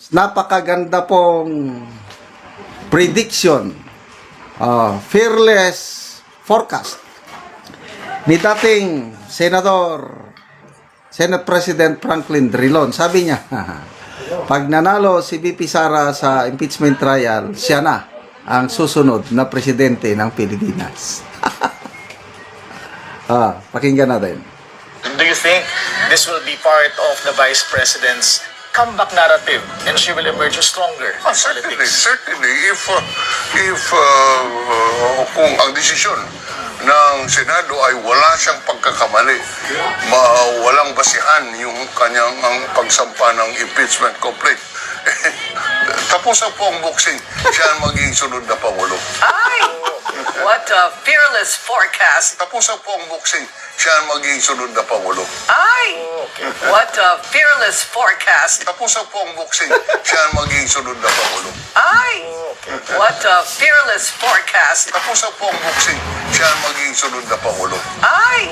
napakaganda pong prediction, fearless forecast ni dating Senate President Franklin Drilon. Sabi niya, pag nanalo si VP Sara sa impeachment trial, siya na ang susunod na presidente ng Pilipinas. Pakinggan natin. Do you think this will be part of the Vice President's comeback narrative and she will emerge stronger in politics? Certainly. If kung ang desisyon ng Senado ay wala siyang pagkakamali, walang basihan yung kanyang ang pagsampa ng impeachment complaint, tapusan po ang boxing, siya ang magiging sunod na Pangulo. Ay! What a fearless forecast! Tapusan po ang boxing, siya ang magiging sunod na Pangulo. Ay! What a fearless forecast! Tapusan po ang boxing, siya ang magiging sunod na Pangulo. Ay! What a fearless forecast! Tapusan po ang boxing, siya ang magiging sunod na Pangulo. Ay!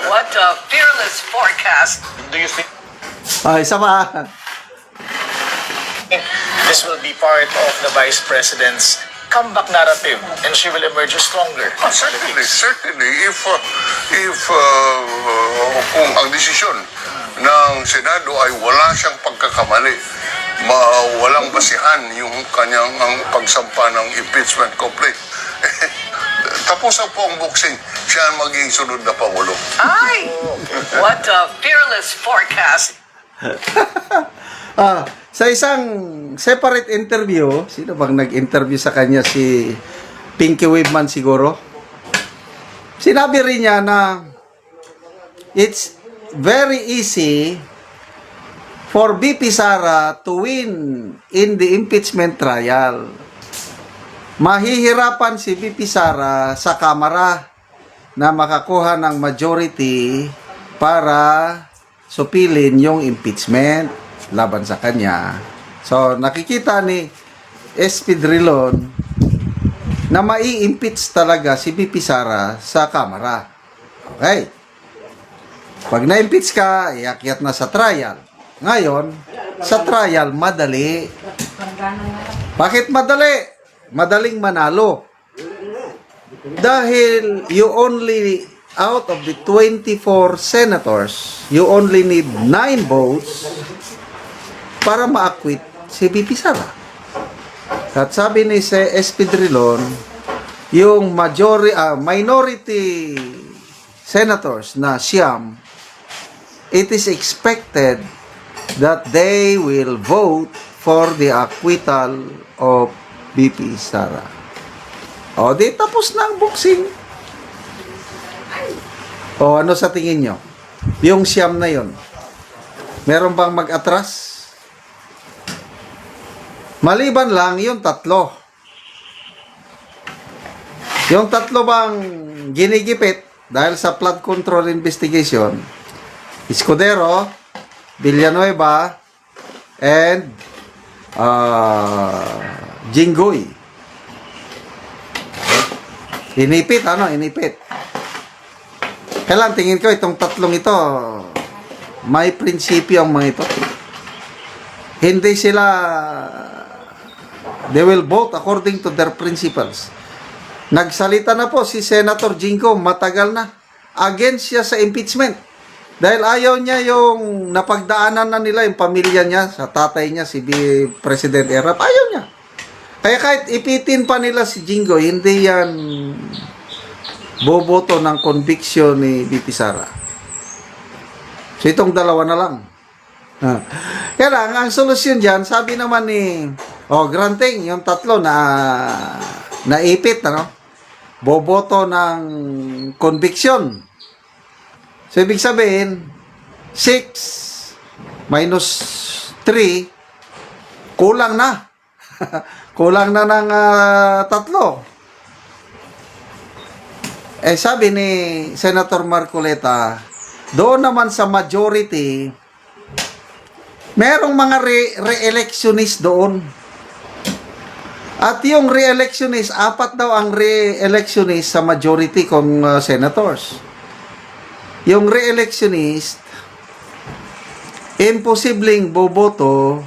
What a fearless forecast! Do you think Isa pa. this will be part of the Vice President's comeback narrative and she will emerge stronger in politics? Certainly. If kung ang desisyon ng Senado ay wala siyang pagkakamali, walang basihan yung kanyang ang pagsampa ng impeachment complaint, tapusan po ang boxing, siya ang magiging sunod na Pangulo. Ay! What a fearless forecast! Sa isang separate interview, sino bang nag-interview sa kanya? Si Pinky Webman siguro. Sinabi rin niya na it's very easy for VP Sara to win in the impeachment trial. Mahihirapan si VP Sara sa Kamara na makakuha ng majority para supilin yung impeachment laban sa kanya. So, nakikita ni SP Drilon na mai-impeach talaga si VP Sara sa Kamara. Okay. Pag na-impeach ka, iakyat na sa trial. Ngayon, sa trial, madali. Bakit madali? Madaling manalo. Dahil you only, out of the 24 senators, you only need 9 votes para ma-acquit si VP Sara. At sabi ni SP Drilon, yung minority senators na siyam, it is expected that they will vote for the acquittal of VP Sara. O, di tapos na ang boxing. O, ano sa tingin nyo? Yung siyam na yon, meron bang mag-atras? Maliban lang yung tatlo. Yung tatlo bang ginigipit dahil sa flood control investigation? Escudero, Villanueva, and Jinggoy. Inipit, inipit. Kailan tingin ko itong tatlong ito, may prinsipyo ang mga ito. Hindi sila, they will vote according to their principles. Nagsalita na po si Senator Jinggo, matagal na, against siya sa impeachment. Dahil ayaw niya yung napagdaanan na nila, yung pamilya niya, sa tatay niya, si President Erap, ayaw niya. Kaya kahit ipitin pa nila si Jinggo, hindi yan boboto ng conviction ni VP Sara. So itong dalawa na lang. Kaya lang, ang solusyon dyan, sabi naman ni, granting, yung tatlo na naipit, boboto ng conviction. So, ibig sabihin, 6 minus 3, kulang na. Kulang na ng tatlo. Sabi ni Senator Marcoleta, doon naman sa majority, merong mga re-electionist doon. At yung re-electionist, 4 daw ang re-electionist sa majority kong senators. Yung re-electionist, imposibleng boboto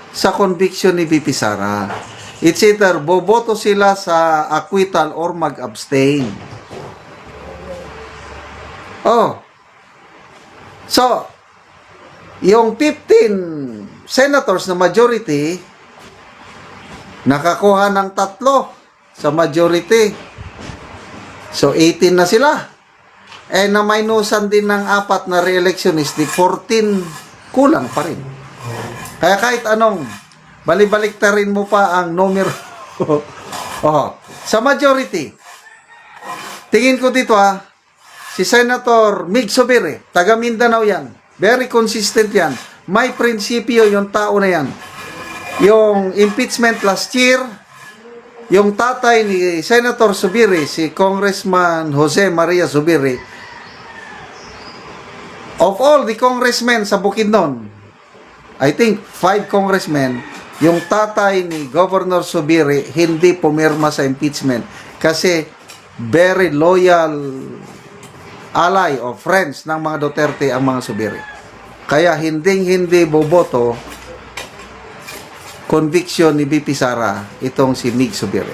sa conviction ni VP Sara. It's either boboto sila sa acquittal or mag-abstain. Oh. So, yung 15 senators na majority, nakakuha ng 3 sa majority. So, 18 na sila. Eh, na-minusan din ng 4 na re-electionist, di 14 kulang pa rin. Kaya kahit anong, balibalik-tarin mo pa ang numero. Oh, sa majority, tingin ko dito si Senator Mig Zubiri, taga Mindanao yan. Very consistent yan. May prinsipyo yung tao na yan. Yung impeachment last year, yung tatay ni Senator Zubiri, si Congressman Jose Maria Zubiri, of all the congressmen sa Bukidnon, I think 5 congressmen, yung tatay ni Governor Zubiri hindi pumirma sa impeachment kasi very loyal ally or friends ng mga Duterte ang mga Zubiri. Kaya hindi boboto conviction ni VP Sara itong si Mig Zubiri.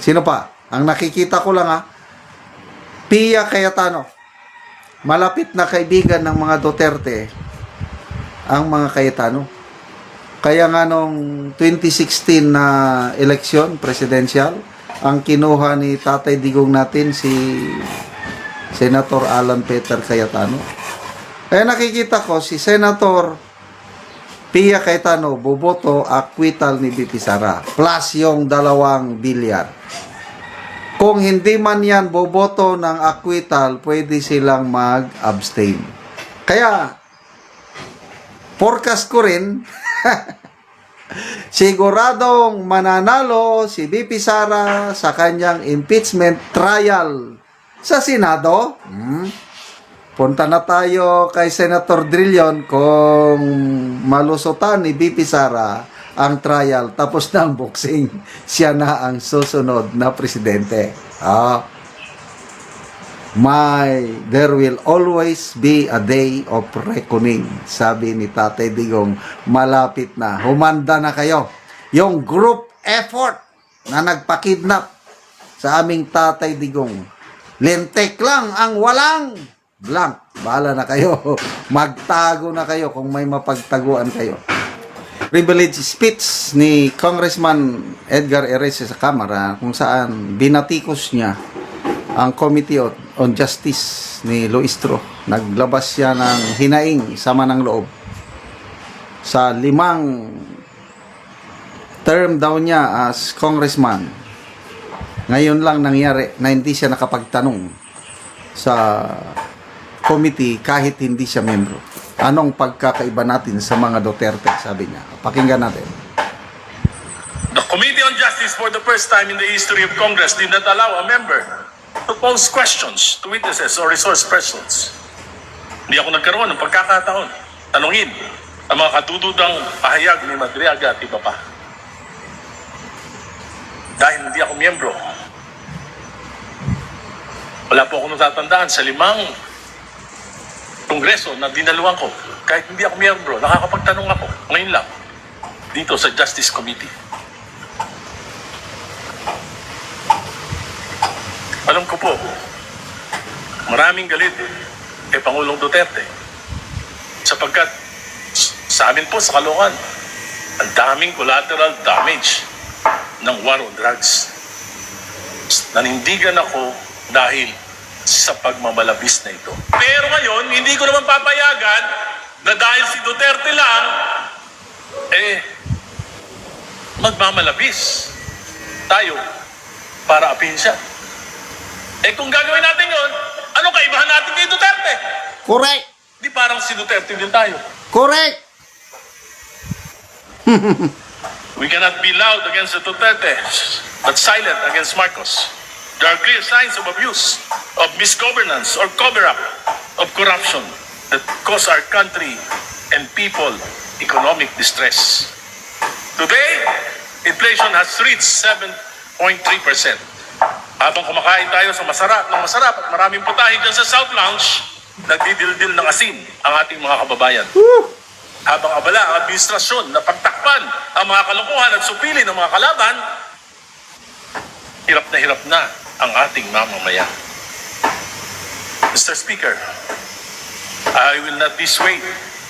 Sino pa? Ang nakikita ko lang Pia Cayetano. Malapit na kaibigan ng mga Duterte ang mga Cayetano. Kaya nga nung 2016 na eleksyon, presidential, ang kinuha ni Tatay Digong natin si Senator Alan Peter Cayetano. Kaya nakikita ko si Senator Pia Cayetano boboto acquittal ni VP Sara plus yung 2 bilyar. Kung hindi man yan boboto ng acquittal, pwede silang mag-abstain. Kaya, forecast ko rin, siguradong mananalo si VP Sara sa kanyang impeachment trial sa Senado. Punta na tayo kay Senator Drilon kung malusutan ni VP Sara ang trial, tapos na ang boxing, siya na ang susunod na presidente. There will always be a day of reckoning. Sabi ni Tatay Digong, malapit na. Humanda na kayo. Yung group effort na nagpakidnap sa aming Tatay Digong, lintik lang ang walang blank. Bahala na kayo. Magtago na kayo kung may mapagtaguan kayo. Privilege speech ni Congressman Edgar Erese sa Kamara kung saan binatikos niya ang Committee on Justice ni Luistro. Naglabas siya ng hinaing sama ng loob sa 5 term daw niya as congressman. Ngayon lang nangyari na hindi siya nakapagtanong sa committee kahit hindi siya membro. Anong pagkakaiba natin sa mga Duterte, sabi niya. Pakinggan natin. The Committee on Justice for the first time in the history of Congress did not allow a member to pose questions to witnesses or resource persons. Hindi ako nagkaroon ng pagkakataon tanungin ang mga kadududang pahayag ni Madriaga at iba pa. Dahil hindi ako miyembro, wala po akong natatandaan sa 5 kongreso na dinaluan ko. Kahit hindi ako miyembro, nakakapagtanong ako ngayon lang dito sa Justice Committee. Alam ko po, maraming galit kay Pangulong Duterte sapagkat sa amin po sa Caloocan, ang daming collateral damage ng war on drugs. Nanindigan ako dahil sa pagmamalabis na ito. Pero ngayon, hindi ko naman papayagan na dahil si Duterte lang, magmamalabis tayo para apin siya. Kung gagawin natin yun, anong kaibahan natin kay Duterte? Correct! Di parang si Duterte din tayo. Correct! We cannot be loud against the Duterte, but silent against Marcos. There are clear signs of abuse, of misgovernance, or cover-up of corruption that cause our country and people economic distress. Today, inflation has reached 7.3%. Habang kumakain tayo sa masarap at maraming putahe dyan sa South Lounge, nagdidildil ng asin ang ating mga kababayan. Habang abala ang administrasyon na pagtakpan ang mga kalokohan at supili ng mga kalaban, hirap na ang ating mamamayan. Mr. Speaker, I will not be swayed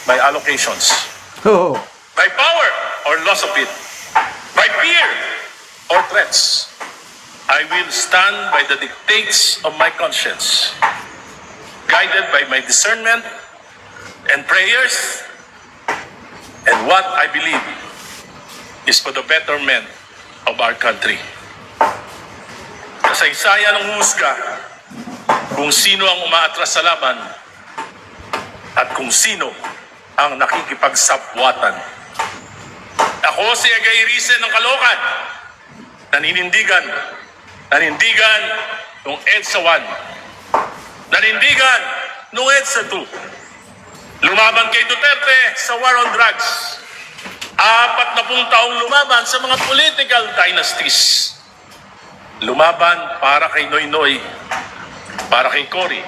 by allocations, Oh, by power or loss of it, by fear or threats. I will stand by the dictates of my conscience, guided by my discernment and prayers, and what I believe is for the betterment of our country. Kasaysayan ng husga kung sino ang umaatras sa laban at kung sino ang nakikipagsapwatan. Ako si Agayrisen ng Caloocan, nanindigan nung EDSA 1, nanindigan nung EDSA 2, lumaban kay Duterte sa war on drugs, 40 taong lumaban sa mga political dynasties, lumaban para kay Noynoy, para kay Cory,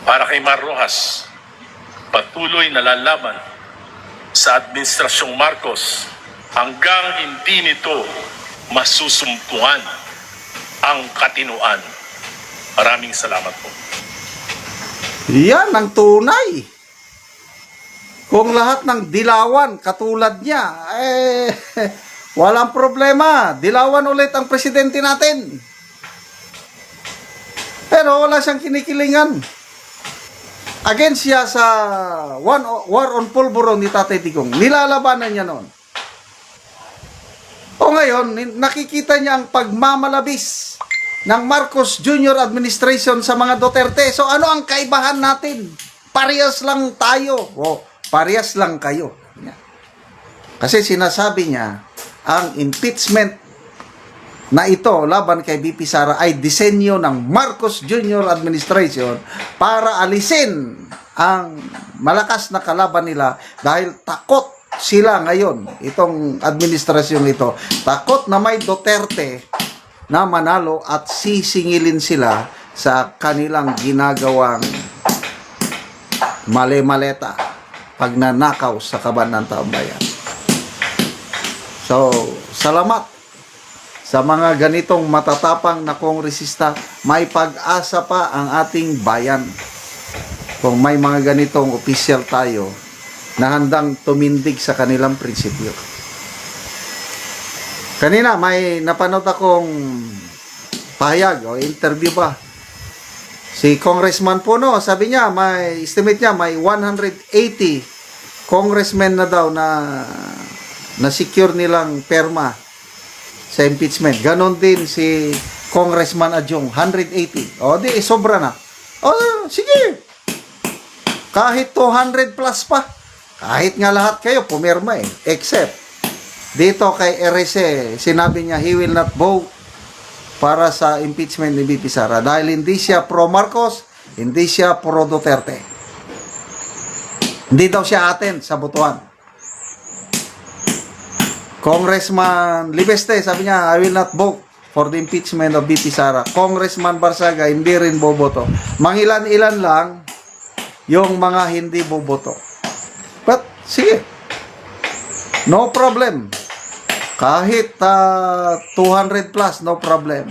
para kay Mar Rojas, patuloy na lalaban sa Administrasyong Marcos hanggang hindi nito masusumpungan ang katinuan. Maraming salamat po. yan ang tunay. Kung lahat ng dilawan katulad niya, walang problema. Dilawan ulit ang presidente natin. Pero wala siyang kinikilingan. Against siya sa war on pulburon ni Tatay Digong. Nilalabanan niya noon. O ngayon, nakikita niya ang pagmamalabis ng Marcos Jr. administration sa mga Duterte. So ano ang kaibahan natin? Parehas lang tayo. O, parehas lang kayo. Kasi sinasabi niya, ang impeachment na ito laban kay BP Sara ay disenyo ng Marcos Jr. administration para alisin ang malakas na kalaban nila dahil takot sila ngayon, itong administrasyon ito, takot na may Duterte na manalo at sisingilin sila sa kanilang ginagawang mali-maleta pagnanakaw sa kaban ng taong bayan. So, salamat sa mga ganitong matatapang na kongresista. May pag-asa pa ang ating bayan. Kung may mga ganitong opisyal tayo na handang tumindig sa kanilang prinsipyo. Kanina may napanood akong pahayag o interview ba. Si Congressman Puno, sabi niya, may estimate niya, may 180 congressmen na daw na secure nilang perma sa impeachment. Ganon din si Congressman Adjong, 180. O di, sobra na. O, sige. Kahit 200 plus pa. Kahit nga lahat kayo, pumirma eh. Except, dito kay RC, sinabi niya, he will not vote para sa impeachment ni BP Sara. Dahil hindi siya pro-Marcos, hindi siya pro-Duterte. Hindi daw siya atin sa botohan. Congressman Libeste, sabi niya, I will not vote for the impeachment of BP Sara. Congressman Barsaga, hindi rin boboto. Mangilan-ilan lang yung mga hindi boboto. But, sige. No problem. Kahit 200 plus, no problem.